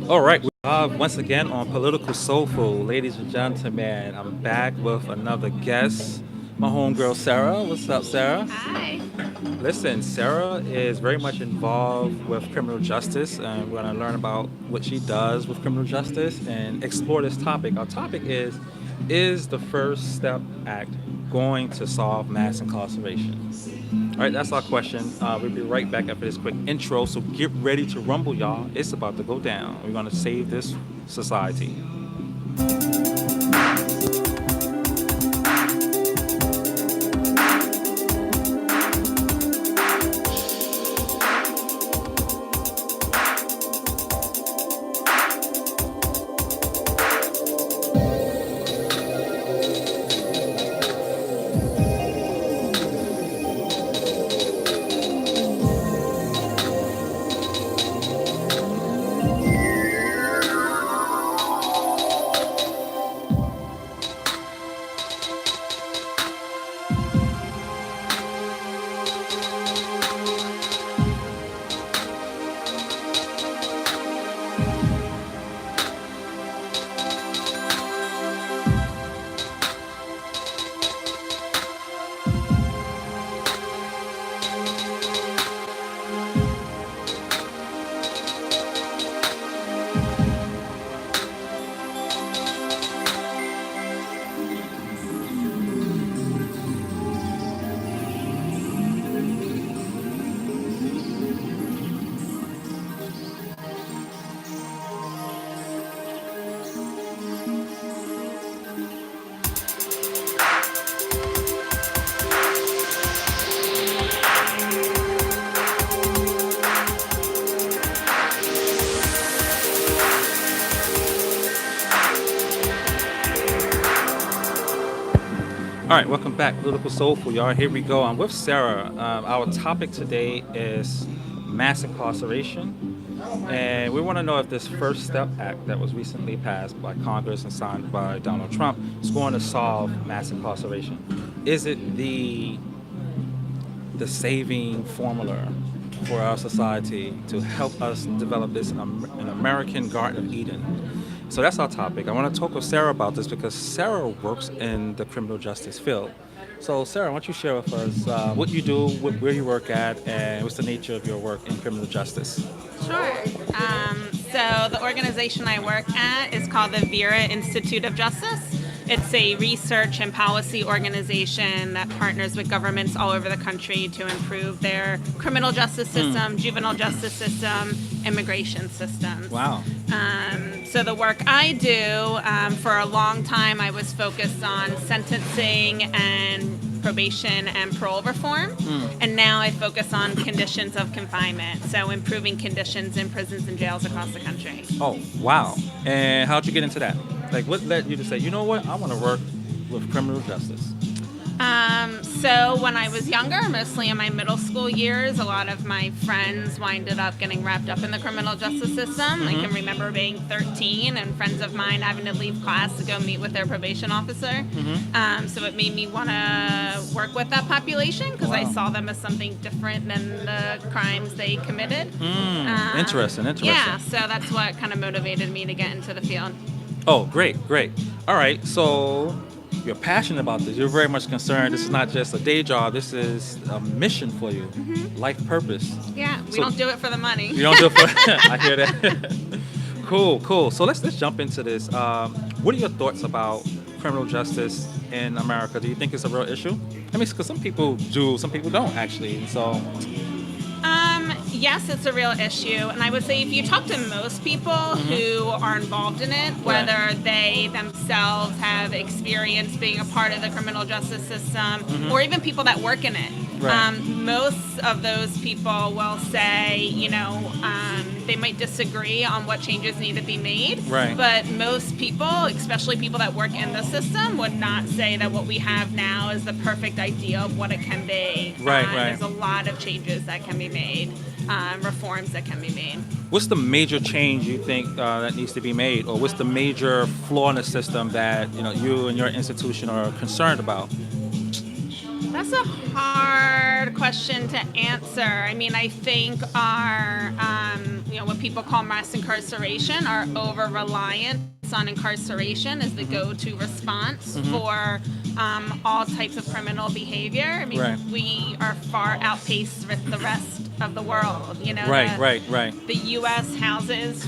All right, we are once again on Political Soulful. Ladies and gentlemen, I'm back with another guest, my homegirl Sarah. What's up, Sarah? Hi. Listen, Sarah is very much involved with criminal justice, and we're going to learn about what she does with criminal justice and explore this topic. Our topic is the First Step Act going to solve mass incarceration? All right, that's our question. We'll be right back after this quick intro. So get ready to rumble, y'all. It's about to go down. We're going to save this society. All right, welcome back, Political Soulful, y'all. Here we go. I'm with Sarah. Our topic today is mass incarceration. And we want to know if this First Step Act that was recently passed by Congress and signed by Donald Trump is going to solve mass incarceration. Is it the saving formula for our society to help us develop this an American Garden of Eden? So that's our topic. I want to talk with Sarah about this because Sarah works in the criminal justice field. So, Sarah, why don't you share with us what you do, where you work at, and what's the nature of your work in criminal justice? Sure. So the organization I work at is called the Vera Institute of Justice. It's a research and policy organization that partners with governments all over the country to improve their criminal justice system, juvenile justice system, immigration systems. Wow. So the work I do, for a long time, I was focused on sentencing and probation and parole reform, and now I focus on conditions of confinement, so improving conditions in prisons and jails across the country. Oh, wow. And how'd you get into that? Like, what led you to say, you know what, I want to work with criminal justice? So when I was younger, mostly in my middle school years, a lot of my friends winded up getting wrapped up in the criminal justice system. I can remember being 13 and friends of mine having to leave class to go meet with their probation officer. So it made me want to work with that population because I Wow. saw them as something different than the crimes they committed. Interesting. Yeah, so that's what kind of motivated me to get into the field. Oh, great. All right, so you're passionate about this. You're very much concerned. This is not just a day job. This is a mission for you, life purpose. Yeah, we So- don't do it for the money. You don't do it for. I hear that. Cool. So let's jump into this. What are your thoughts about criminal justice in America? Do you think it's a real issue? I mean, because some people do, some people don't actually. And so, Yes, it's a real issue. And I would say if you talk to most people who are involved in it, whether they themselves have experience being a part of the criminal justice system or even people that work in it, Right. most of those people will say, they might disagree on what changes need to be made. Right. But most people, especially people that work in the system, would not say that what we have now is the perfect idea of what it can be. Right. There's a lot of changes that can be made, reforms that can be made. what's the major change you think that needs to be made, or what's the major flaw in the system that you and your institution are concerned about? That's a hard question to answer. I mean, I think what people call mass incarceration, our over reliance on incarceration is the go-to response for all types of criminal behavior. I mean, we are far outpaced with the rest of the world. The U.S. has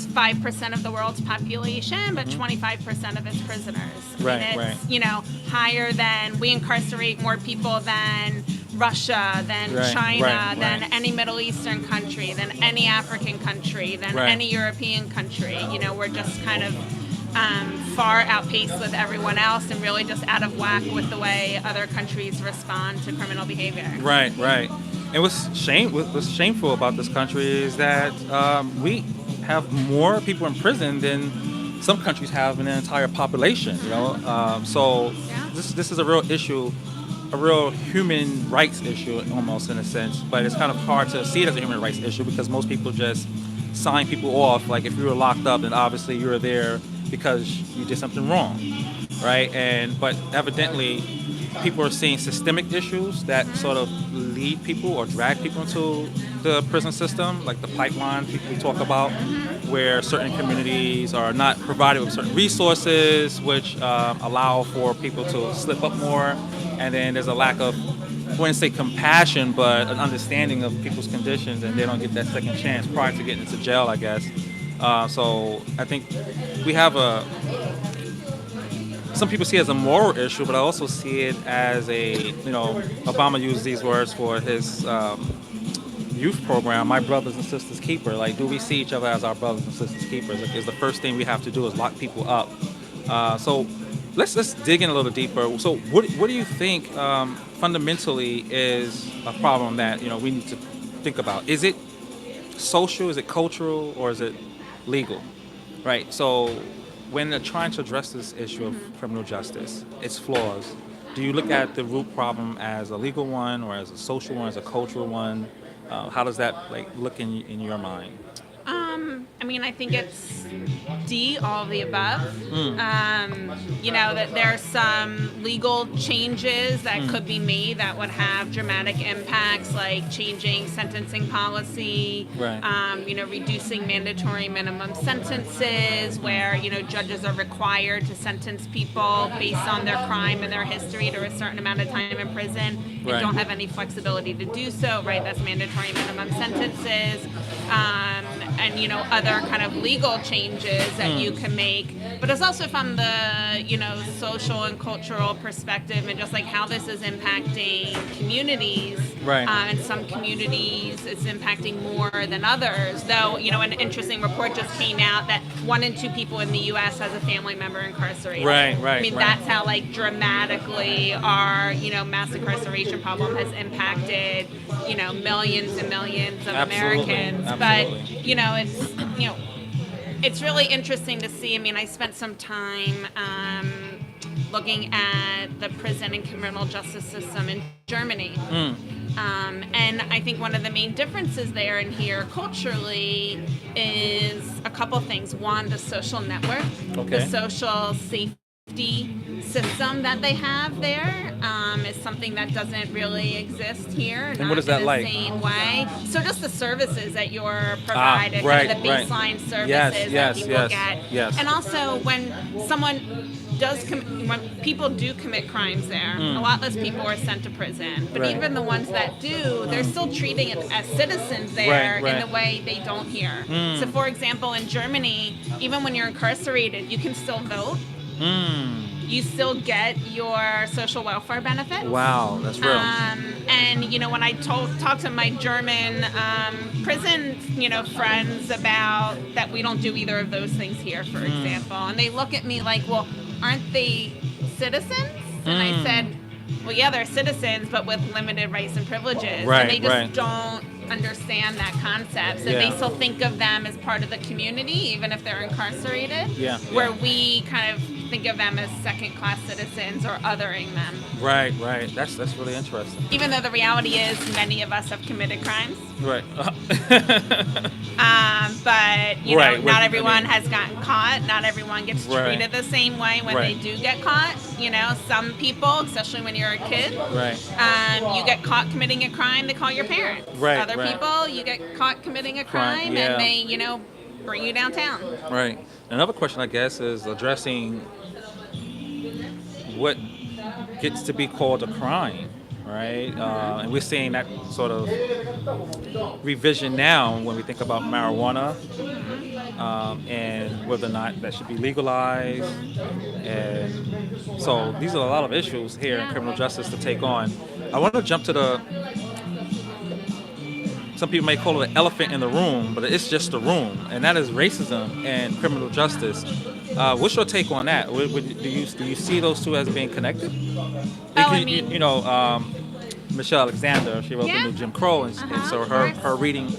5% of the world's population, but 25% of its prisoners. Higher than, we incarcerate more people than Russia, than China, than any Middle Eastern country, than any African country, than any European country. We're just kind of far outpaced with everyone else, and really just out of whack with the way other countries respond to criminal behavior. Right. And what's shameful about this country is that we have more people in prison than some countries have in an entire population. This is a real issue, a real human rights issue, almost in a sense. But it's kind of hard to see it as a human rights issue because most people just sign people off. Like if you were locked up, then obviously you were there because you did something wrong, right? But evidently, people are seeing systemic issues that sort of lead people or drag people into the prison system, like the pipeline we talk about, where certain communities are not provided with certain resources, which allow for people to slip up more. And then there's a lack of, I wouldn't say compassion, but an understanding of people's conditions, and they don't get that second chance prior to getting into jail, I guess. So I think we have some people see it as a moral issue, but I also see it as Obama used these words for his youth program, My Brothers and Sisters Keeper. Like, do we see each other as our brothers and sisters keepers? Like, is the first thing we have to do is lock people up. So let's dig in a little deeper. So what do you think fundamentally is a problem that we need to think about? Is it social, is it cultural, or is it legal? Right. So when they're trying to address this issue of criminal justice, its flaws, do you look at the root problem as a legal one, or as a social one, as a cultural one? How does that look in your mind? I think it's all of the above. That there are some legal changes that could be made that would have dramatic impacts, like changing sentencing policy, reducing mandatory minimum sentences, where, judges are required to sentence people based on their crime and their history to a certain amount of time in prison, and don't have any flexibility to do so, That's mandatory minimum sentences. And other kind of legal changes that you can make, but it's also from the social and cultural perspective, and just like how this is impacting communities. And some communities it's impacting more than others. Though an interesting report just came out that 1 in 2 people in the U.S. has a family member incarcerated. That's how dramatically our mass incarceration problem has impacted millions and millions of Americans. Absolutely. But it's really interesting to see. I spent some time looking at the prison and criminal justice system in Germany. And I think one of the main differences there and here culturally is a couple things. One, the social network, the social safety system that they have there is something that doesn't really exist here. And what is that like? Same way. So just the services that you're provided, kind of the baseline services that people get. And also when when people do commit crimes there, a lot less people are sent to prison. But even the ones that do, they're still treating it as citizens there in the way they don't here. So for example, in Germany, even when you're incarcerated, you can still vote. You still get your social welfare benefits. Wow, that's real. And when I talk to my German prison friends about that, we don't do either of those things here, for example, and they look at me like, well, aren't they citizens? And I said, well, yeah, they're citizens, but with limited rights and privileges. And they just don't understand that concept. So they still think of them as part of the community, even if they're incarcerated. Where we kind of think of them as second-class citizens or othering them. Right. That's really interesting. Even though the reality is many of us have committed crimes. Right. But Right. not I everyone mean, has gotten caught. Not everyone gets right. treated the same way when they Right. do get caught. Some people, especially when you're a kid, Right. you get caught committing a crime, they call your parents. Right. Other Right. people, you get caught committing a Crime. crime and Yeah. they, bring you downtown. Right. Another question, I guess, is addressing what gets to be called a crime, right? And we're seeing that sort of revision now when we think about marijuana, and whether or not that should be legalized. And so these are a lot of issues here in Yeah. criminal justice to take on. I want to jump to some people may call it an elephant in the room, but it's just a room, and that is racism and criminal justice. What's your take on that? Do you see those two as being connected? Oh, I Because mean, Michelle Alexander, she wrote the yeah. new Jim Crow, and so Of course. her reading,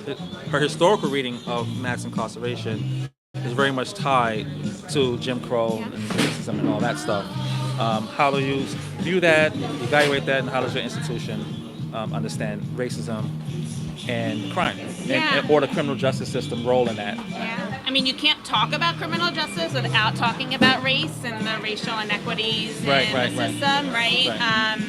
her historical reading of mass incarceration is very much tied to Jim Crow Yeah. and racism and all that stuff. How do you view that, evaluate that, and how does your institution understand racism and crime, Yeah. or the criminal justice system role in that? Yeah. I mean, you can't talk about criminal justice without talking about race and the racial inequities Right, in right, the right. system, right? Right.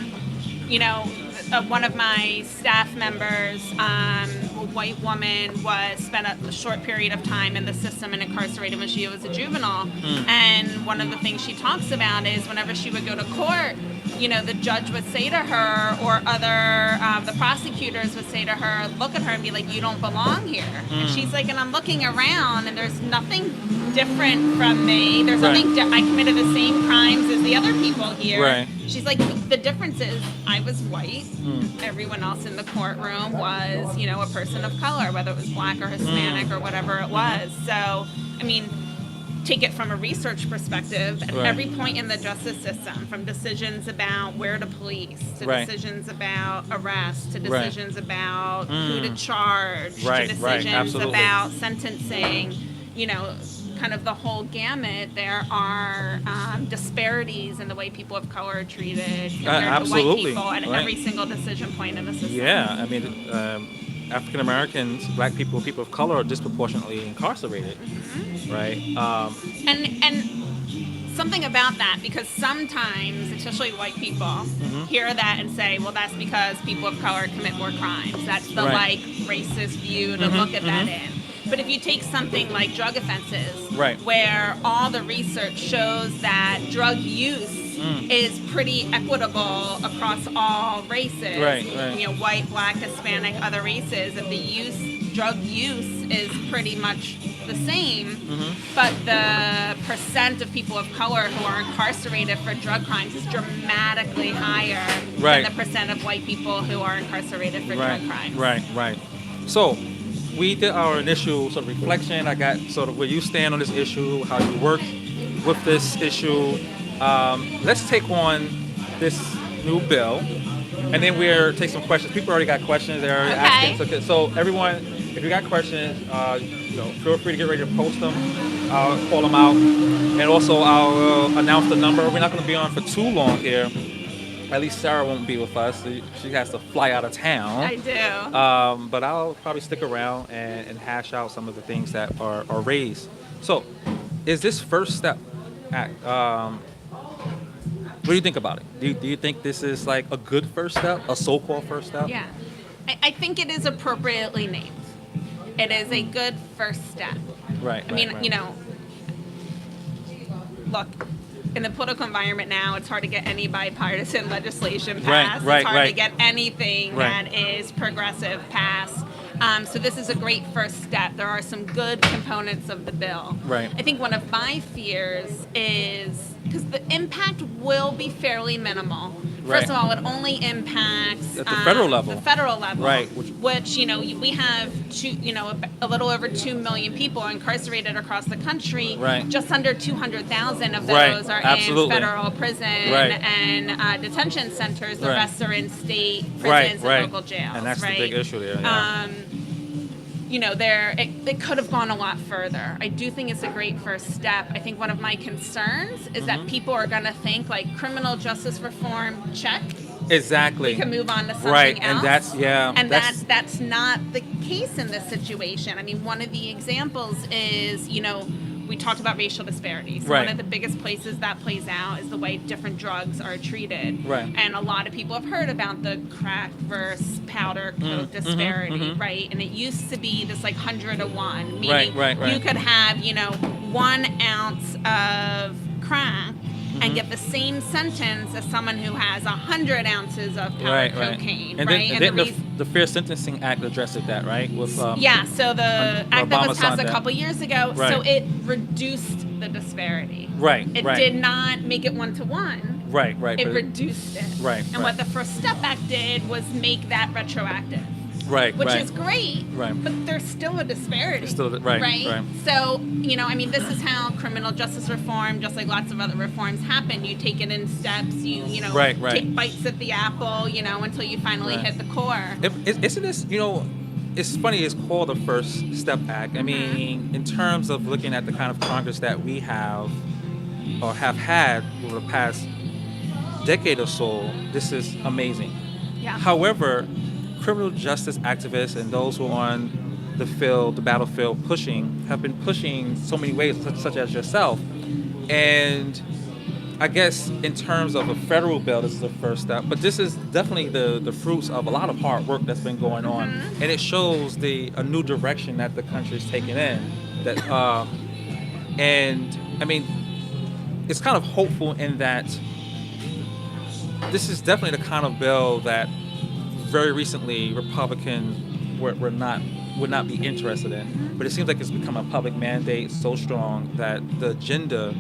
One of my staff members, a white woman, spent a short period of time in the system and incarcerated when she was a juvenile. And one of the things she talks about is whenever she would go to court, the judge would say to her, or the prosecutors would say to her, look at her and be like, you don't belong here. And she's like, and I'm looking around and there's nothing different from me. There's Right. nothing, I committed the same crimes as the other people here. Right. She's like, the difference is I was white. Everyone else in the courtroom was, a person of color, whether it was black or Hispanic or whatever it was. So, I mean, take it from a research perspective, at Right. every point in the justice system, from decisions about where to police, to Right. decisions about arrest, to Right. decisions about who to charge, Right, to right, decisions absolutely. about sentencing, kind of the whole gamut. There are disparities in the way people of color are treated compared to white absolutely, people at right. every single decision point in the system. Yeah, I mean, African Americans, Black people, people of color are disproportionately incarcerated, right? And something about that, because sometimes, especially white people, hear that and say, well, that's because people of color commit more crimes. That's the Right. racist view to look at that in. But if you take something like drug offenses, Right. where all the research shows that drug use is pretty equitable across all races, Right, right. White, black, Hispanic, other races, that drug use is pretty much the same, but the percent of people of color who are incarcerated for drug crimes is dramatically higher Right. than the percent of white people who are incarcerated for Right, drug crimes. right. So we did our initial sort of reflection. I got sort of where you stand on this issue, how you work with this issue. Let's take on this new bill, and then we'll take some questions. People already got questions. They're already asking. So everyone, if you got questions, feel free to get ready to post them. I'll call them out, and also I'll announce the number. We're not going to be on for too long here. At least Sarah won't be with us. She has to fly out of town. I do. But I'll probably stick around and hash out some of the things that are raised. So, is this First Step Act? What do you think about it? Do you think this is like a good first step, a so-called first step? Yeah. I think it is appropriately named. It is a good first step. Right. I mean, right. Look, in the political environment now, it's hard to get any bipartisan legislation Right, passed. right, It's hard right. to get anything Right. that is progressive passed. So this is a great first step. There are some good components of the bill. Right. I think one of my fears is, because the impact will be fairly minimal. Right. First of all, it only impacts At the federal level. The federal level, Right. Which we have a little over 2 million people incarcerated across the country. Right. Just under 200,000 of Right. those are Absolutely. in federal prison Right. and detention centers. The Right. rest are in state Right, prisons right. and local jails. And that's right? the big issue there. Yeah. It could have gone a lot further. I do think it's a great first step. I think one of my concerns is that people are going to think like criminal justice reform, check, we Exactly. can move on to Right. something And else. that's, yeah, And that's, that's not the case in this situation. I mean, one of the examples is, we talked about racial disparities. So one right. of the biggest places that plays out is the way different drugs are treated. Right. And a lot of people have heard about the crack versus powder coke disparity, right? And it used to be this like 100 to 1, meaning Right. you could have, 1 ounce of crack and get the same sentence as someone who has 100 ounces of powder cocaine, And right? then the Fair Sentencing Act addressed that, right? With yeah, so the act that Obama was passed signed a that. couple years ago, Right. so it reduced the disparity. Right, It right. did not make it 1 to 1. Right. It but reduced it. Right, And right. what the First Step Act did was make that retroactive. Right. Which right. is great, Right. but there's still a disparity. There's still right. So, this is how criminal justice reform, just like lots of other reforms, happen. You take it in steps. You Right. take bites at the apple, until you finally Right. hit the core. Isn't this, it's funny it's called the First Step Act. I mean, in terms of looking at the kind of Congress that we have or have had over the past decade or so, this is amazing. Yeah. However, criminal justice activists and those who are on the battlefield have been pushing so many ways, such as yourself. And I guess in terms of a federal bill, this is the first step, but this is definitely the fruits of a lot of hard work that's been going on, and it shows a new direction that the country's taken in. And I mean, it's kind of hopeful in that this is definitely the kind of bill that very recently Republicans would not be interested in, but it seems like it's become a public mandate so strong that the agenda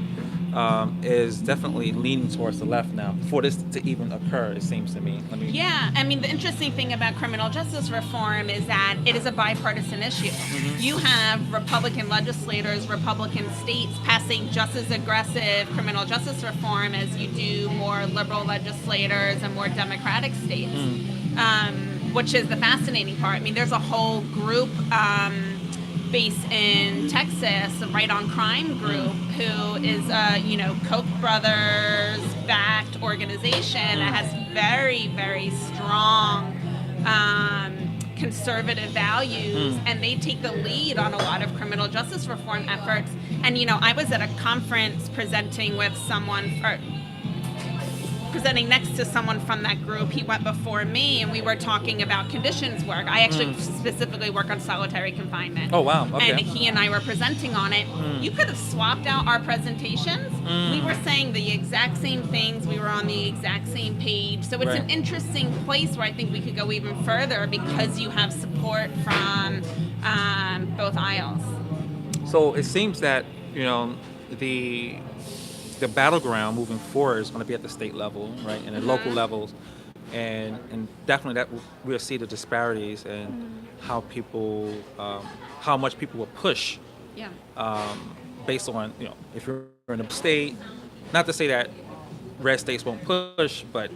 is definitely leaning towards the left now. For this to even occur, it seems to me. Yeah, I mean, the interesting thing about criminal justice reform is that it is a bipartisan issue. You have Republican legislators, Republican states passing just as aggressive criminal justice reform as you do more liberal legislators and more Democratic states. Which is the fascinating part. I mean, there's a whole group based in Texas, the Right on Crime group, who is a Koch brothers backed organization that has very, very strong conservative values, and they take the lead on a lot of criminal justice reform efforts. And I was at a conference presenting next to someone from that group. He went before me, and we were talking about conditions work. I actually specifically work on solitary confinement. Oh, wow. Okay. And he and I were presenting on it. You could have swapped out our presentations. We were saying the exact same things. We were on the exact same page. So it's an interesting place where I think we could go even further because you have support from both aisles. So it seems that the battleground moving forward is going to be at the state level, right, and at local levels, and definitely that we'll see the disparities and how much people will push, based on if you're in a state. Not to say that red states won't push, but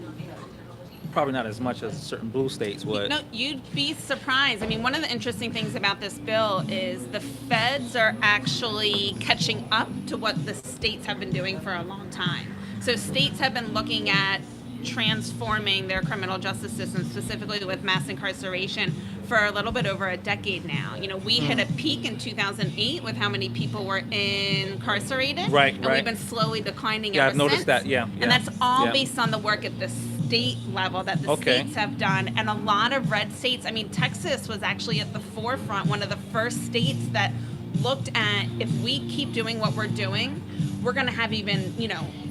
probably not as much as certain blue states would. No, you'd be surprised. I mean, one of the interesting things about this bill is the feds are actually catching up to what the states have been doing for a long time. So states have been looking at transforming their criminal justice system, specifically with mass incarceration, for a little bit over a decade now. We hit a peak in 2008 with how many people were incarcerated. Right. And we've been slowly declining Yeah, ever I've noticed since. that, yeah. And that's all Yeah. based on the work at the state level that the states have done. And a lot of red states, I mean, Texas was actually at the forefront, one of the first states that looked at, if we keep doing what we're doing, we're going to have even,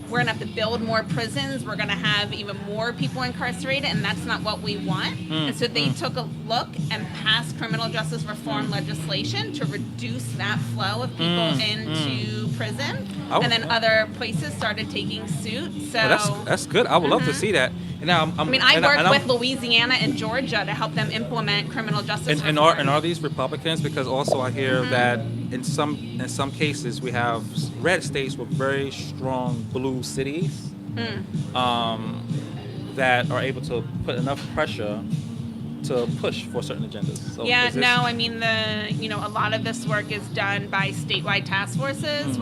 we're going to have to build more prisons. We're going to have even more people incarcerated, and that's not what we want. And so they took a look and passed criminal justice reform legislation to reduce that flow of people into prison. And then other places started taking suit. So That's good. I would love to see that. And now I work with Louisiana and Georgia to help them implement criminal justice and reform. are these Republicans? Because also I hear that in some cases we have red states with very strong blue cities that are able to put enough pressure to push for certain agendas. So Yeah, is this? no, I mean a lot of this work is done by statewide task forces.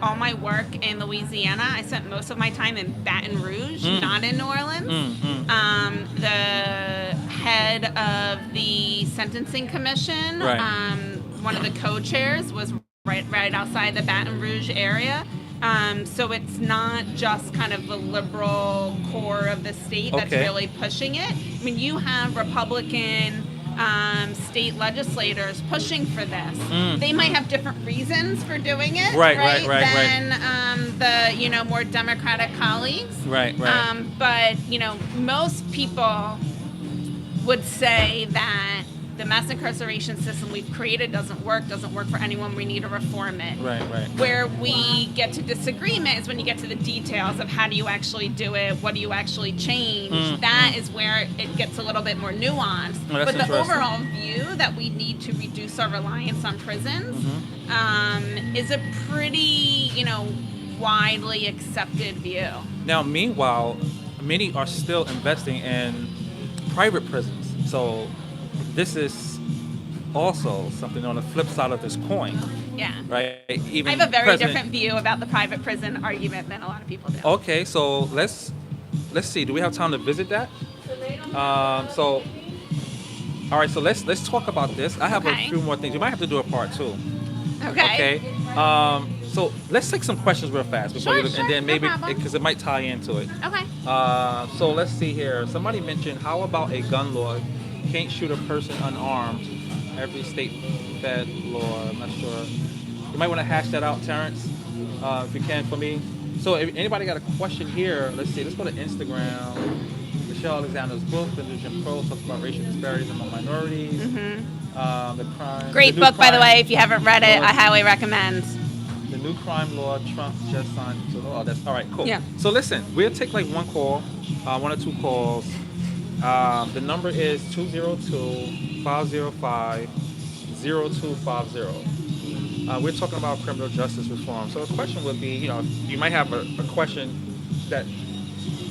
All my work in Louisiana, I spent most of my time in Baton Rouge, not in New Orleans. The head of the Sentencing Commission, Right. one of the co-chairs was right outside the Baton Rouge area. So it's not just kind of the liberal core of the state that's Okay. really pushing it. I mean, you have Republican state legislators pushing for this. They might have different reasons for doing it, Right. than the more Democratic colleagues. Right. But most people would say that the mass incarceration system we've created doesn't work for anyone. We need to reform it. Right. Where we get to disagreement is when you get to the details of how do you actually do it, what do you actually change. That is where it gets a little bit more nuanced. Oh, but the interesting. overall view that we need to reduce our reliance on prisons is a pretty, widely accepted view. Now, meanwhile, many are still investing in private prisons. So this is also something on the flip side of this coin, Yeah. right? Even I have a very President- different view about the private prison argument than a lot of people do. Okay, so let's see. Do we have time to visit that? So, all right. So let's talk about this. I have Okay. a few more things. We might have to do a part two. Okay. So let's take some questions real fast before Sure, we, sure, and then no maybe problem. because it might tie into it. Okay. So let's see here. Somebody mentioned, how about a gun law? Can't shoot a person unarmed. Every state fed law. I'm not sure. You might want to hash that out, Terrence, if you can for me. So if anybody got a question here, let's see. Let's go to Instagram. Michelle Alexander's book, The New Jim Crow, talks about racial disparities among minorities. The crime. Great the new book, by the crime way. If you haven't read it, law- I highly recommend. The new crime law Trump just signed into law. Oh, that's all right. Cool. Yeah. So listen, we'll take like one call, one or two calls. The number is 202-505-0250. We're talking about criminal justice reform. So the question would be, you might have a question that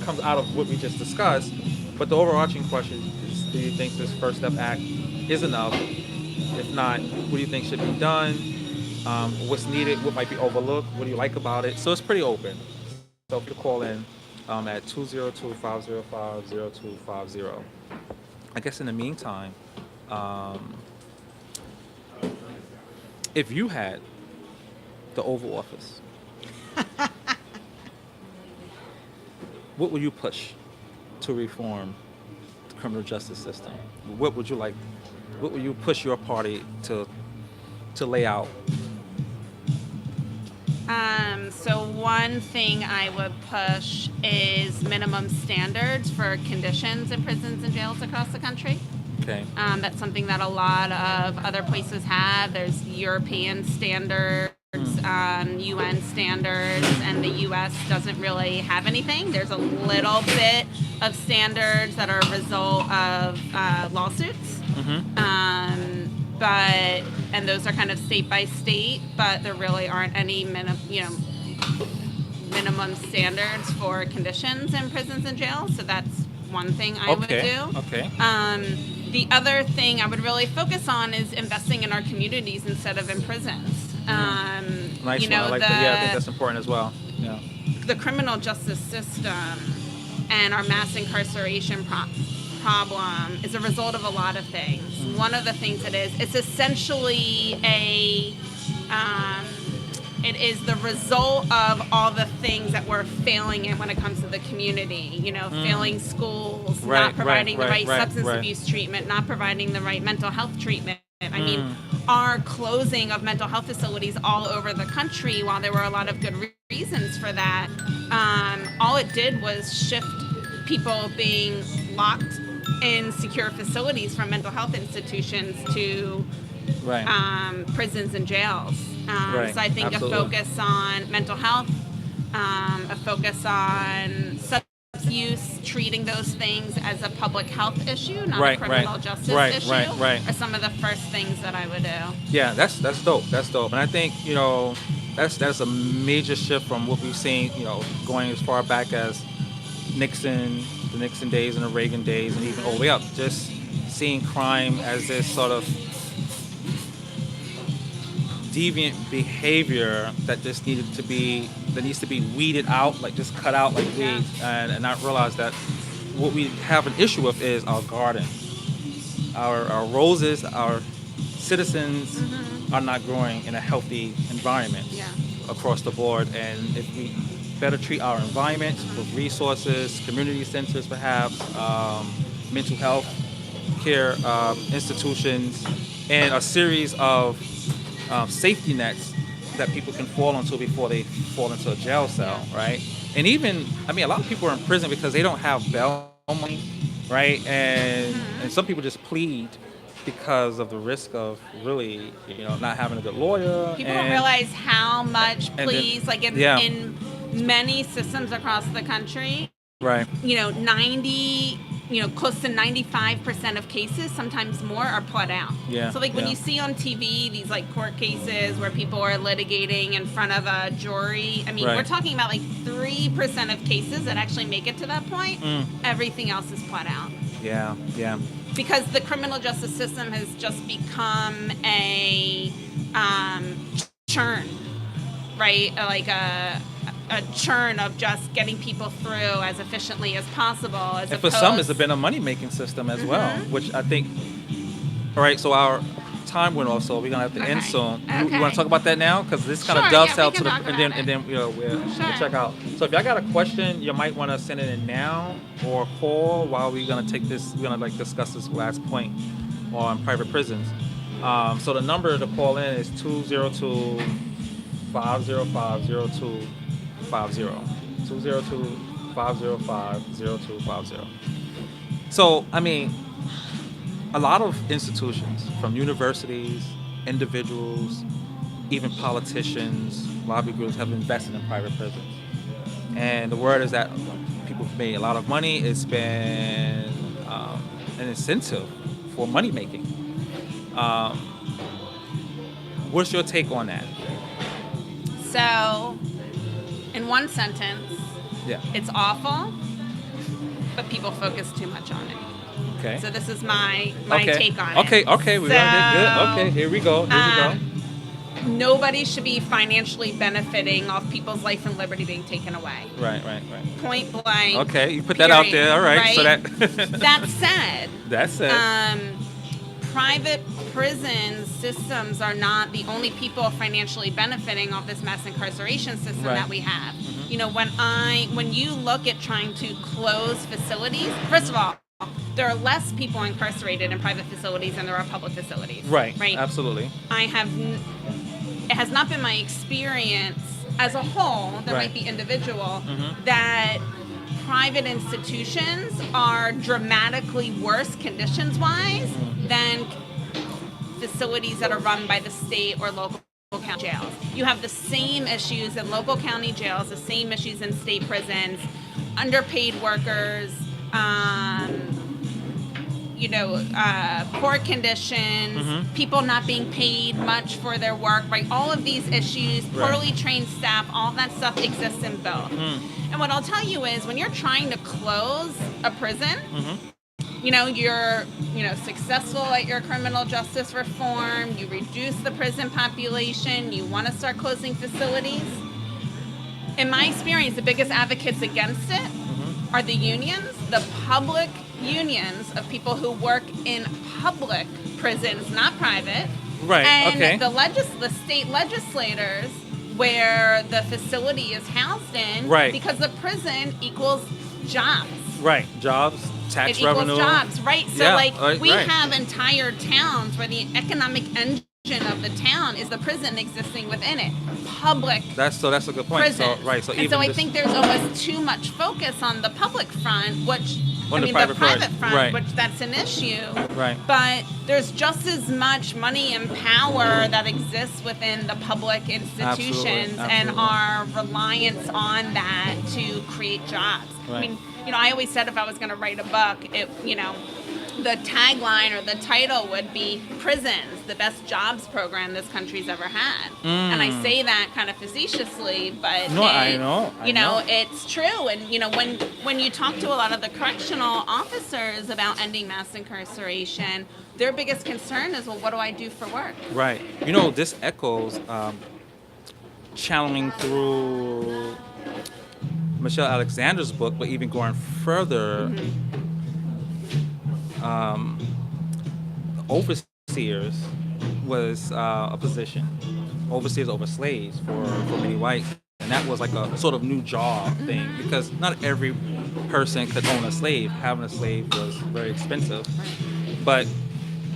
comes out of what we just discussed, but the overarching question is, do you think this First Step Act is enough? If not, what do you think should be done? What's needed? What might be overlooked? What do you like about it? So it's pretty open. So if you call in at 202-505-0250. I guess in the meantime, if you had the Oval Office, what would you push to reform the criminal justice system? What would you like? What would you push your party to lay out? So one thing I would push is minimum standards for conditions in prisons and jails across the country. Okay. That's something that a lot of other places have. There's European standards, UN standards, and the U.S. doesn't really have anything. There's a little bit of standards that are a result of lawsuits. And those are kind of state by state, but there really aren't any minimum standards for conditions in prisons and jails. So that's one thing I would do. Okay. The other thing I would really focus on is investing in our communities instead of in prisons. Nice one. I like that. Yeah, I think that's important as well. Yeah. The criminal justice system and our mass incarceration problem is a result of a lot of things. One of the things it's essentially it is the result of all the things that we're failing in when it comes to the community. Failing schools, not providing the right substance abuse treatment, not providing the right mental health treatment. I mean, our closing of mental health facilities all over the country, while there were a lot of good reasons for that, all it did was shift people being locked in secure facilities from mental health institutions to prisons and jails. So I think absolutely. A focus on mental health, a focus on substance use, treating those things as a public health issue, not a criminal justice issue, are some of the first things that I would do. Yeah, that's dope. That's dope. And I think, that's a major shift from what we've seen, going as far back as the Nixon days and the Reagan days, and even all the way up. Just seeing crime as this sort of deviant behavior that needs to be weeded out, like just cut out like weeds, and not realize that what we have an issue with is our garden, our roses, our citizens are not growing in a healthy environment across the board. And if we better treat our environment with resources, community centers perhaps, mental health care institutions, and a series of safety nets that people can fall onto before they fall into a jail cell, right? And even, I mean, a lot of people are in prison because they don't have bail money, right? And some people just plead because of the risk of really, not having a good lawyer. People don't realize how much pleas, like in many systems across the country, right? 90, close to 95% of cases, sometimes more, are pled out. Yeah. So like when you see on TV these like court cases where people are litigating in front of a jury, I mean, we're talking about like 3% of cases that actually make it to that point. Everything else is pled out. Yeah. Because the criminal justice system has just become a churn, right? Like a churn of just getting people through as efficiently as possible. And for some, it's been a money-making system as well, which I think. All right, so our time went off, so we're gonna have to end soon. You want to talk about that now, because this kind of dovetails to the, and then we'll check out. So if y'all got a question, you might want to send it in now or call while we're gonna discuss this last point on private prisons. So the number to call in is 202-505-0250. 202-505-0250. So, I mean, a lot of institutions, from universities, individuals, even politicians, lobby groups, have invested in private prisons. And the word is that people have made a lot of money. It's been an incentive for money making. What's your take on that? So, in one sentence, it's awful, but people focus too much on it. Okay. So this is my take on it. Okay, we got it. Good. Okay, here we go. Nobody should be financially benefiting off people's life and liberty being taken away. Right. Point blank. Okay, you put that out there. All right. So that. That said. Private prison systems are not the only people financially benefiting off this mass incarceration system that we have. When you look at trying to close facilities, first of all, there are less people incarcerated in private facilities than there are public facilities. Right. Absolutely. It has not been my experience as a whole, there might be individual, that private institutions are dramatically worse conditions-wise than facilities that are run by the state or local county jails. You have the same issues in local county jails, the same issues in state prisons, underpaid workers, poor conditions, people not being paid much for their work, right? All of these issues, poorly trained staff, all that stuff exists in both. And what I'll tell you is when you're trying to close a prison, you're successful at your criminal justice reform, you reduce the prison population, you want to start closing facilities. In my experience, the biggest advocates against it are the unions, the public unions of people who work in public prisons, not private. Right. And the state legislators where the facility is housed in, because the prison equals jobs. Right. Jobs, tax revenue. It equals jobs, right? So we have entire towns where the economic engine of the town is the prison existing within it. Public. That's a good point. Prison. So I think there's almost too much focus on the public front, the private front, which that's an issue. Right. But there's just as much money and power that exists within the public institutions and our reliance on that to create jobs. Right. I mean, I always said if I was going to write a book, the tagline or the title would be prisons, the best jobs program this country's ever had. And I say that kind of facetiously, but No, I know. It's true. And when you talk to a lot of the correctional officers about ending mass incarceration, their biggest concern is, well, what do I do for work? Right. This echoes channeling through Michelle Alexander's book, but even going further, overseers was a position. Overseers over slaves for many whites. And that was like a sort of new job thing, because not every person could own a slave. Having a slave was very expensive. But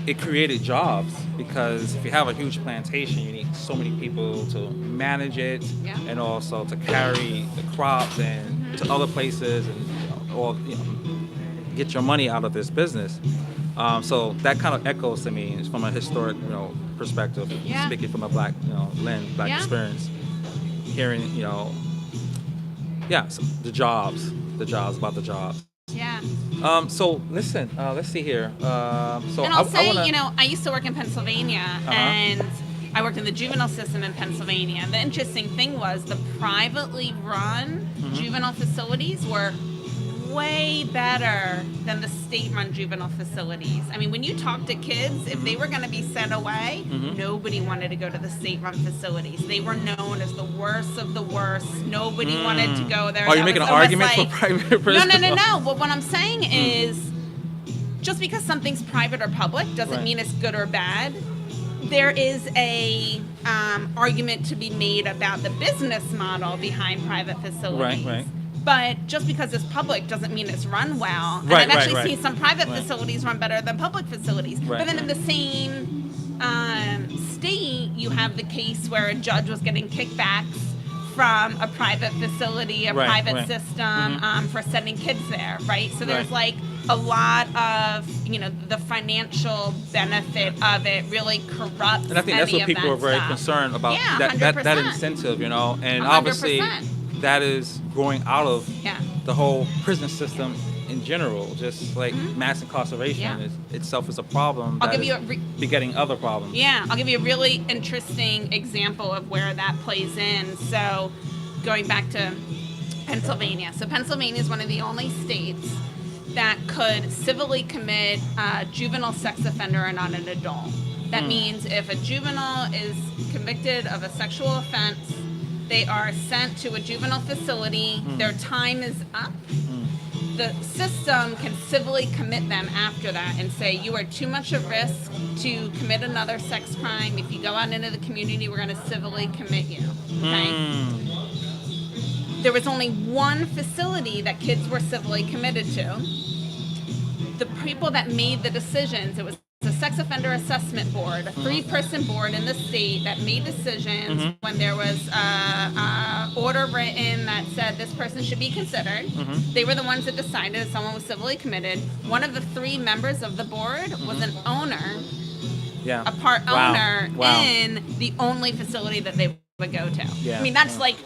it created jobs, because if you have a huge plantation, you need so many people to manage it, and also to carry the crops and to other places, and get your money out of this business. So that kind of echoes to me from a historic, perspective, speaking from a black, lens, black experience, hearing, so the jobs about the jobs. Yeah. So listen, let's see here. And I'll say, I used to work in Pennsylvania, and I worked in the juvenile system in Pennsylvania. The interesting thing was the privately run juvenile facilities were way better than the state-run juvenile facilities. I mean, when you talk to kids, if they were going to be sent away, nobody wanted to go to the state-run facilities. They were known as the worst of the worst. Nobody wanted to go there. Are you making an argument for private prisons? No. But what I'm saying is, just because something's private or public doesn't mean it's good or bad. There is a argument to be made about the business model behind private facilities. Right. But just because it's public doesn't mean it's run well. And I've actually seen some private facilities run better than public facilities. But then in the same state, you have the case where a judge was getting kickbacks from a private facility, a private system for sending kids there, right? So there's like a lot of, the financial benefit of it really corrupts. And I think that's what people are very concerned about, that incentive, and 100%. obviously that is growing out of the whole prison system in general. Just like mass incarceration itself is a problem. I'll give you begetting other problems. Yeah, I'll give you a really interesting example of where that plays in. So, going back to Pennsylvania. So Pennsylvania is one of the only states that could civilly commit a juvenile sex offender and not an adult. That means if a juvenile is convicted of a sexual offense, they are sent to a juvenile facility. Their time is up. The system can civilly commit them after that and say, you are too much at risk to commit another sex crime. If you go out into the community, we're going to civilly commit you. Okay? There was only one facility that kids were civilly committed to. The people that made the decisions, it was the Sex Offender Assessment Board, a 3-person board in the state that made decisions when there was an order written that said this person should be considered. They were the ones that decided if someone was civilly committed. One of the 3 members of the board was an owner, a part owner in the only facility that they would go to. I mean, that's like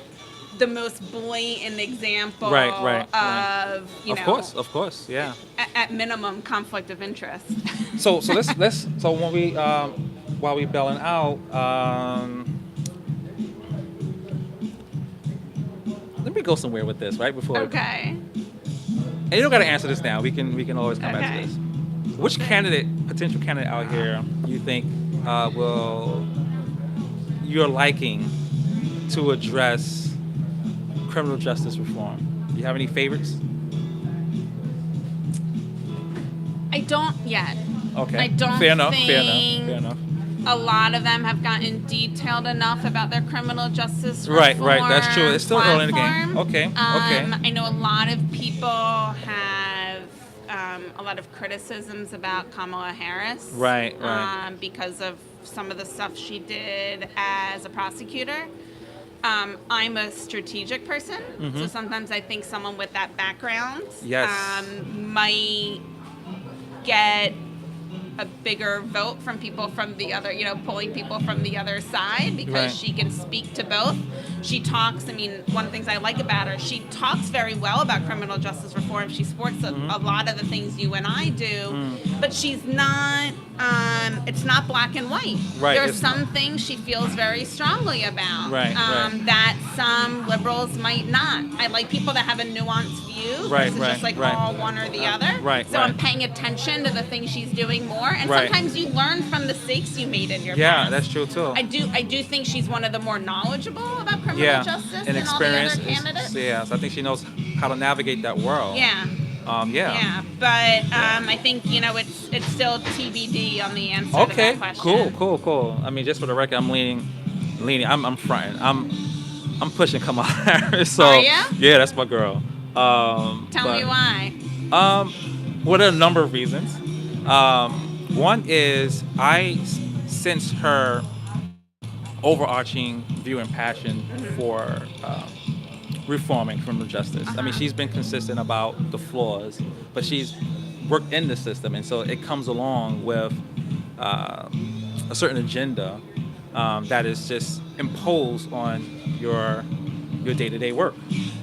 the most blatant example of, Of course, yeah. At minimum, conflict of interest. So let's when we while we belling out, let me go somewhere with this right before. Okay. And you don't got to answer this now. We can always come back to this. Which potential candidate out here, you think you're liking to address criminal justice reform? Do you have any favorites? I don't yet. Okay. I don't Fair enough. a lot of them have gotten detailed enough about their criminal justice reform. Right. That's true. It's still early in the game. platform. Okay. I know a lot of people have a lot of criticisms about Kamala Harris. Right. Because of some of the stuff she did as a prosecutor. I'm a strategic person, so sometimes I think someone with that background might get a bigger vote from people from the other, pulling people from the other side because she can speak to both. she talks. I mean, one of the things I like about her, she talks very well about criminal justice reform. She supports a lot of the things you and I do, but she's not. It's not black and white. Right. There are some things she feels very strongly about Right. that some liberals might not. I like people that have a nuanced view Right, versus just like right. all one or the other. Right, So right. I'm paying attention to the things she's doing more, and Right. sometimes you learn from mistakes you made in your Yeah, past. that's true too. I do think she's one of the more knowledgeable about criminal Yeah, justice and than all the other experience. candidates. Yeah, so I think she knows how to navigate that world. Yeah. Yeah. Yeah, but I think it's still TBD on the answer to Okay. that question. Cool. I mean, just for the record, I'm leaning. I'm fronting. I'm pushing Kamala Harris. So Are you? yeah, that's my girl. Tell me why. Well, there are a number of reasons. One is I sense her overarching view and passion for reforming criminal justice. I mean, she's been consistent about the flaws, but she's worked in the system, and so it comes along with a certain agenda that is just imposed on your day-to-day work.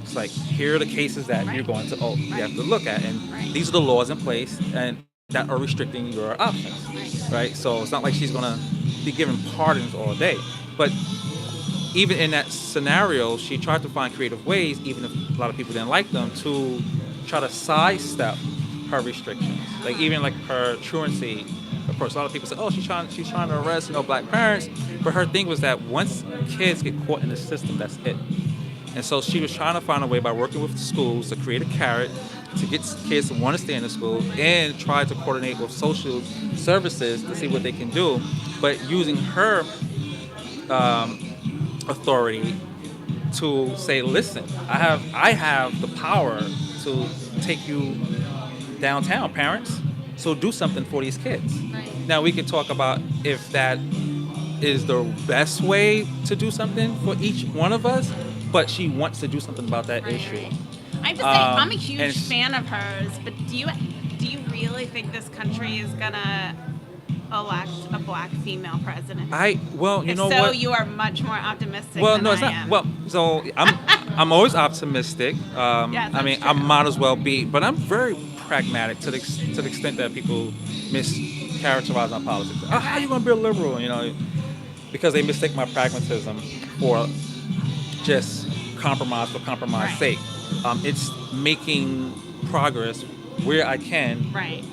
It's like, here are the cases that you're going to you have to look at, and these are the laws in place and that are restricting your options, right? So it's not like she's going to be given pardons all day, but even in that scenario, she tried to find creative ways, even if a lot of people didn't like them, to try to sidestep her restrictions. Like even like her truancy approach. A lot of people say, "Oh, she's trying to arrest black parents," but her thing was that once kids get caught in the system, that's it. And so she was trying to find a way by working with the schools to create a carrot to get kids to want to stay in the school and try to coordinate with social services to see what they can do, but using her authority to say, listen, I have the power to take you downtown, parents, so do something for these kids. Now we can talk about if that is the best way to do something for each one of us, but she wants to do something about that issue. I have to say, I'm a and huge it's- fan of hers, but do you really think this country is gonna elect a black female president? You If know so, what? you are much more optimistic Well, than no, it's I not. am. Well, so I'm always optimistic. Yes, I mean, that's I true. might as well be, but I'm very pragmatic to the extent that people mischaracterize my politics. Oh, how are you gonna be a liberal? Because they mistake my pragmatism for just compromise for compromise's sake. It's making progress where I can, right.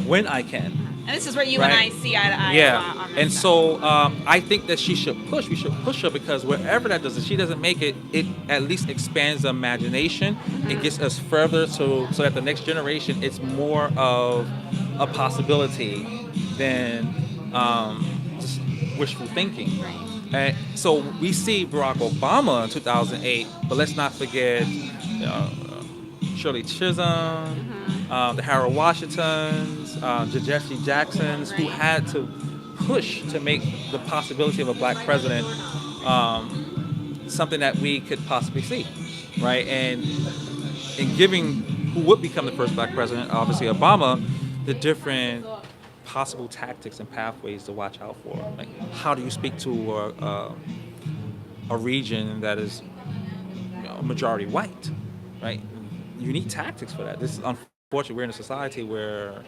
when I can. And this is where you and I see eye to eye a lot on this And stuff. so I think that we should push her, because wherever that does, if she doesn't make it, it at least expands the imagination. It gets us further so that the next generation, it's more of a possibility than just wishful thinking. Right. And so we see Barack Obama in 2008, but let's not forget Shirley Chisholm, the Harold Washingtons, the Jesse Jacksons, who had to push to make the possibility of a black president something that we could possibly see, right? And in giving who would become the first black president, obviously Obama, the different possible tactics and pathways to watch out for. Like, how do you speak to a region that is majority white, right? You need tactics for that. This is unfortunate. We're in a society where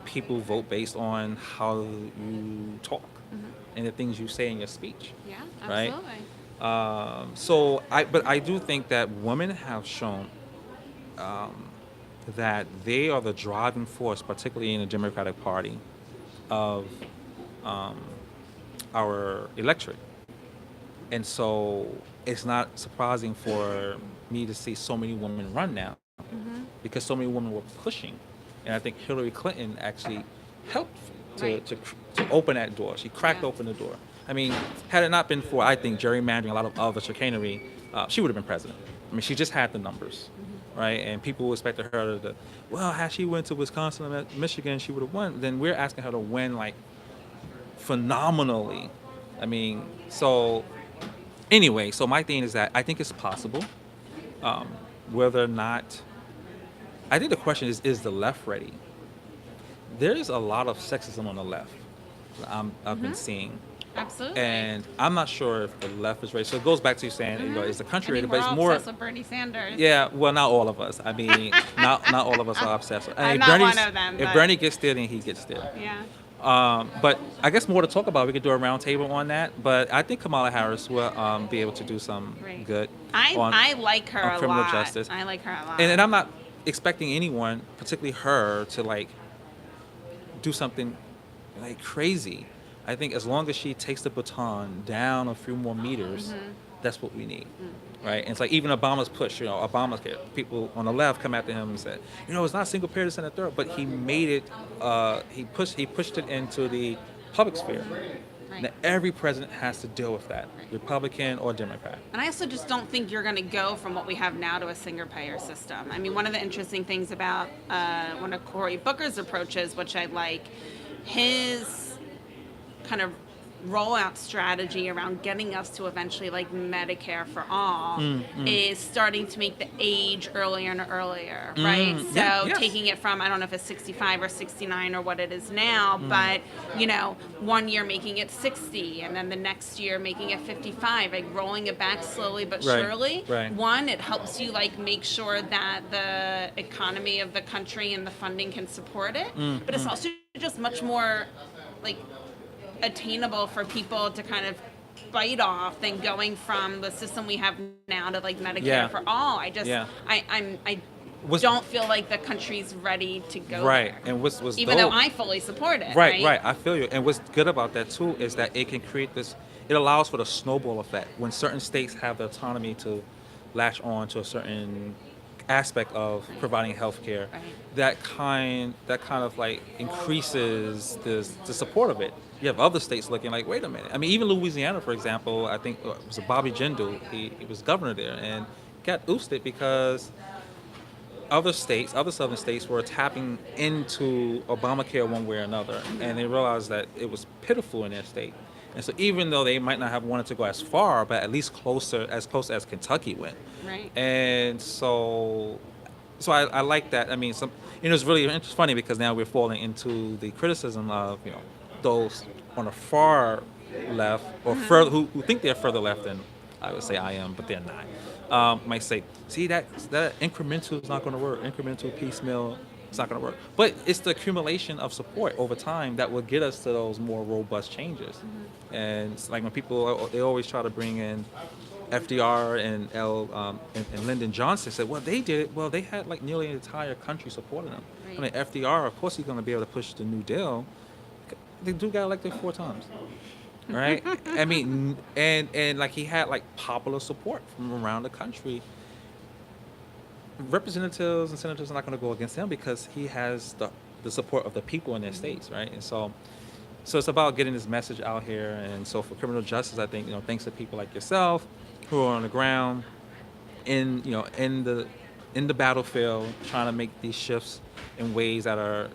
people vote based on how you talk and the things you say in your speech. Yeah, right? absolutely. But I do think that women have shown that they are the driving force, particularly in the Democratic Party, of our electorate. And so it's not surprising for me to see so many women run now, because so many women were pushing. And I think Hillary Clinton actually helped to open that door. She cracked open the door. I mean, had it not been for, I think, gerrymandering, a lot of other chicanery, she would have been president. I mean, she just had the numbers, right? And people expected her to, well, had she went to Wisconsin and Michigan, she would have won. Then we're asking her to win, like, phenomenally. I mean, so anyway, so my thing is that I think it's possible. Whether or not, I think the question is the left ready? There's a lot of sexism on the left I've been seeing. Absolutely. And I'm not sure if the left is ready. So it goes back to you saying, is the I country ready? mean, But we're it's all more, obsessed with Bernie Sanders. yeah. Well, not all of us. I mean, not all of us are obsessed. I'm And not one of them, if but Bernie gets there, then he gets there. yeah. But I guess more to talk about. We could do a roundtable on that. But I think Kamala Harris will be able to do some Right. good I on I like her on a criminal lot. justice. I like her a And lot. I'm not expecting anyone, particularly her, to like do something like crazy. I think as long as she takes the baton down a few more meters, that's what we need, right? And it's like even Obama's push, Obamacare. People on the left come after him and said, it's not single payer, this and the third, but he made it. He pushed it into the public sphere. Right. Now every president has to deal with that, Right. Republican or Democrat. And I also just don't think you're going to go from what we have now to a single payer system. I mean, one of the interesting things about one of Cory Booker's approaches, which I like, his kind of rollout strategy around getting us to eventually like Medicare for all is starting to make the age earlier and earlier, right? So yes. taking it from, I don't know if it's 65 or 69 or what it is now, but 1 year making it 60 and then the next year making it 55, like rolling it back slowly but Right, surely. right. One, it helps you like make sure that the economy of the country and the funding can support it, but it's also just much more like attainable for people to kind of bite off than going from the system we have now to like Medicare Yeah. for all. I just Yeah. I Was- don't feel like the country's ready to go Right. there. And what's Even dope, though I fully support it. Right. I feel you. And what's good about that too is that it can create this. It allows for the snowball effect when certain states have the autonomy to latch on to a certain aspect of providing health care. Right. That kind of like increases the support of it. You have other states looking like, wait a minute. I mean, even Louisiana, for example, I think it was Bobby Jindal. He was governor there and got ousted because other southern states were tapping into Obamacare one way or another, and they realized that it was pitiful in their state. And so even though they might not have wanted to go as far, but at least as close as Kentucky went. Right. And so I like that. I mean, it's really funny because now we're falling into the criticism of, those on the far left or further who think they're further left than I would say I am, but they're not. Might say, see that incremental is not going to work. Incremental piecemeal, it's not going to work. But it's the accumulation of support over time that will get us to those more robust changes. And it's like when people they always try to bring in FDR and Lyndon Johnson said, well, they did it. Well, they had like nearly an entire country supporting them. Right. I mean, FDR, of course, he's going to be able to push the New Deal. The dude got elected 4 times. Right? I mean, and like he had like popular support from around the country. Representatives and senators are not going to go against him because he has the support of the people in their states, right? And so it's about getting this message out here. And so for criminal justice, I think, thanks to people like yourself who are on the ground in the battlefield, trying to make these shifts in ways that are,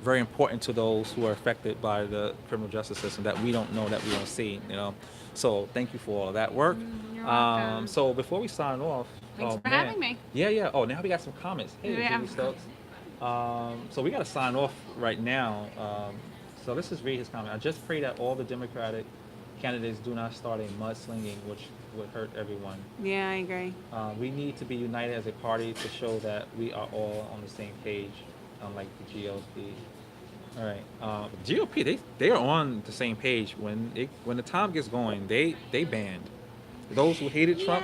very important to those who are affected by the criminal justice system that we don't know, that we don't see, So thank you for all of that work. You're welcome. So before we sign off, Thanks for having me. Yeah. Oh, now we got some comments. Hey, Yeah. Jimmy Stokes. So we got to sign off right now. So let's just read his comment. I just pray that all the Democratic candidates do not start a mudslinging, which would hurt everyone. Yeah, I agree. We need to be united as a party to show that we are all on the same page, unlike the GOP. All right, GOP, they are on the same page. When the time gets going, they banned those who hated Trump.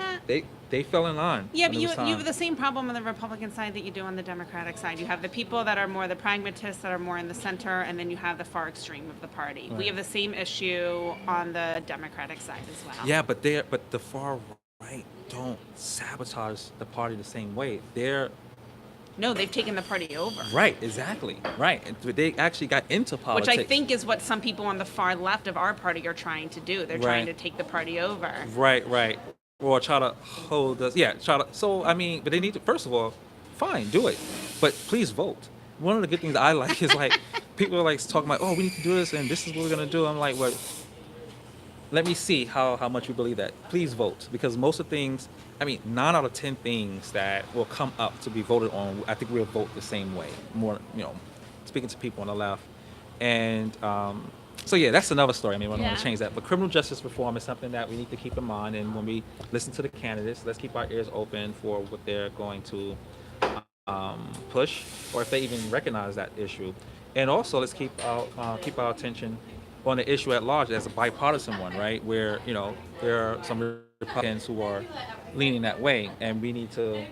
They fell in line. Yeah, when but it you was time. have the same problem on the Republican side that you do on the Democratic side. You have the people that are more the pragmatists, that are more in the center, and then you have the far extreme of the party. Right. We have the same issue on the Democratic side as well. Yeah, but the far right don't sabotage the party the same way. No, they've taken the party over. Right, exactly. Right. And they actually got into politics. Which I think is what some people on the far left of our party are trying to do. They're trying to take the party over. Right. Or try to hold us. Yeah, So, I mean, but they need to, first of all, fine, do it. But please vote. One of the good things I like is like, people are like talking about, oh, we need to do this and this is what we're going to do. I'm like, well, let me see how much you believe that. Please vote. Because most of the things, 9 out of 10 things that will come up to be voted on, I think we'll vote the same way. More, speaking to people on the left. And So yeah, that's another story. I mean, I don't want to Yeah. change that, but criminal justice reform is something that we need to keep in mind. And when we listen to the candidates, let's keep our ears open for what they're going to push, or if they even recognize that issue. And also, let's keep our attention on the issue at large as a bipartisan one, right? Where there are some Republicans who are leaning that way, and we need to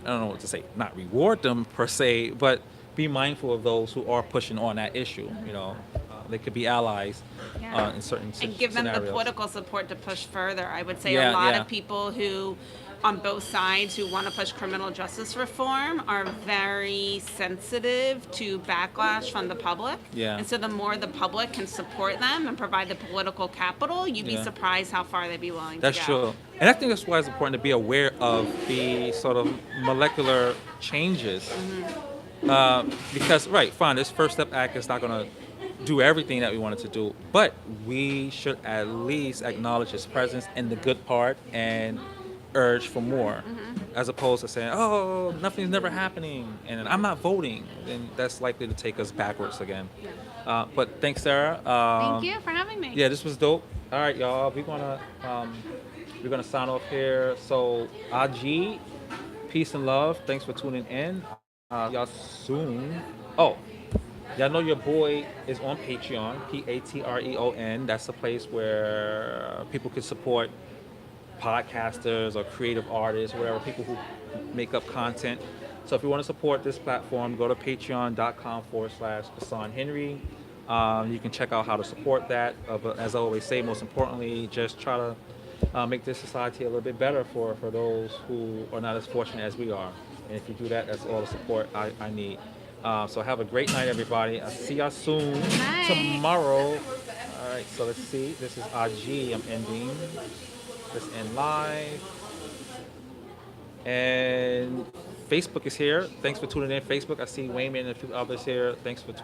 I don't know what to say, not reward them per se, but be mindful of those who are pushing on that issue. They could be allies Yeah. in certain And give them the scenarios. political support to push further. I would say a Yeah, lot yeah, of people who, on both sides, who want to push criminal justice reform are very sensitive to backlash from the public. yeah, And so the more the public can support them and provide the political capital, you'd be yeah. surprised how far they'd be willing to That's go. true. And I think that's why it's important to be aware of the sort of molecular changes. Because, right, fine, this First Step Act is not going to do everything that we wanted to do, but we should at least acknowledge its presence in the good part and urge for more, as opposed to saying, oh, nothing's never happening and I'm not voting. And that's likely to take us backwards again. But thanks, Sarah. Thank you for having me. Yeah, this was dope. All right, y'all. We're gonna sign off here. So, Aj, peace and love. Thanks for tuning in. Y'all soon. Oh, y'all know your boy is on Patreon. Patreon. That's a place where people can support podcasters or creative artists, whatever, people who make up content. So if you want to support this platform, go to patreon.com/Hassan Henry. You can check out how to support that. But as I always say, most importantly, just try to make this society a little bit better for those who are not as fortunate as we are. And if you do that, that's all the support I need. So have a great night, everybody. I'll see y'all soon Night. tomorrow. All right, so let's see. This is Aj. I'm ending. Let's end live. And Facebook is here. Thanks for tuning in, Facebook. I see Wayman and a few others here. Thanks for tuning